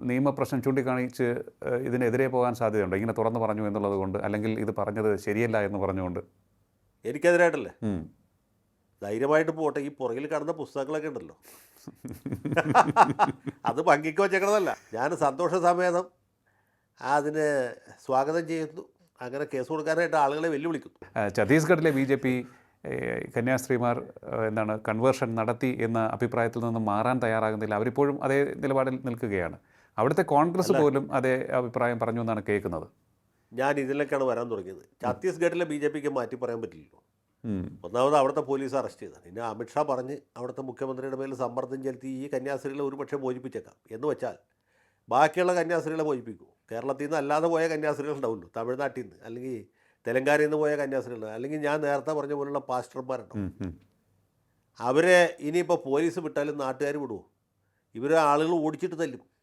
നിയമപ്രശ്നം ചൂണ്ടിക്കാണിച്ച് ഇതിനെതിരെ പോകാൻ സാധ്യതയുണ്ടോ? ഇങ്ങനെ തുറന്നു പറഞ്ഞു എന്നുള്ളത് കൊണ്ട്, അല്ലെങ്കിൽ ഇത് പറഞ്ഞത് ശരിയല്ല എന്ന് പറഞ്ഞുകൊണ്ട്? എനിക്കെതിരായിട്ടല്ലേ? ഉം. ധൈര്യമായിട്ട് പോട്ടെ. ഈ പുറകിൽ കാണുന്ന പുസ്തകങ്ങളൊക്കെ ഉണ്ടല്ലോ, അത് പങ്കിക്ക് വച്ചേക്കണതല്ല. ഞാൻ സന്തോഷസമേതം അതിന് സ്വാഗതം ചെയ്യുന്നു. അങ്ങനെ കേസ് കൊടുക്കാനായിട്ട് ആളുകളെ വെല്ലുവിളിക്കുന്നു. ഛത്തീസ്ഗഡിലെ BJP കന്യാസ്ത്രീമാർ എന്താണ് കൺവേർഷൻ നടത്തി എന്ന അഭിപ്രായത്തിൽ നിന്ന് മാറാൻ തയ്യാറാകുന്നില്ല. അവരിപ്പോഴും അതേ നിലപാടിൽ നിൽക്കുകയാണ്. അവിടുത്തെ കോൺഗ്രസ് പോലും അതേ അഭിപ്രായം പറഞ്ഞു എന്നാണ് കേൾക്കുന്നത്. ഞാൻ ഇതിലേക്കാണ് വരാൻ തുടങ്ങിയത്. ഛത്തീസ്ഗഡിലെ BJPക്ക് മാറ്റി പറയാൻ പറ്റില്ലല്ലോ. ഉം. ഒന്നാമത് അവിടുത്തെ പോലീസ് അറസ്റ്റ് ചെയ്തത്. പിന്നെ അമിത്ഷാ പറഞ്ഞ് അവിടുത്തെ മുഖ്യമന്ത്രിയുടെ മേൽ സമ്മർദ്ദം ചെലുത്തി ഈ കന്യാസ്ത്രീകളെ ഒരുപക്ഷെ മോചിപ്പിച്ചേക്കാം. എന്ന് വെച്ചാൽ ബാക്കിയുള്ള കന്യാസ്ത്രീകളെ മോചിപ്പിക്കൂ. കേരളത്തിൽ നിന്ന് അല്ലാതെ പോയ കന്യാസ്ത്രീകൾ ഉണ്ടാവുമല്ലോ, തമിഴ്നാട്ടിൽ നിന്ന് അല്ലെങ്കിൽ തെലങ്കാനയിൽ നിന്ന് പോയ കന്യാസ്ത്രീകൾ, അല്ലെങ്കിൽ ഞാൻ നേരത്തെ പറഞ്ഞ പോലുള്ള പാസ്റ്റർമാരുണ്ടാവും. ഉം. ഉം. അവരെ ഇനിയിപ്പോൾ പോലീസ് വിട്ടാലും നാട്ടുകാർ വിടുമോ? ഇവരെ ആളുകൾ ഓടിച്ചിട്ട് തല്ലും.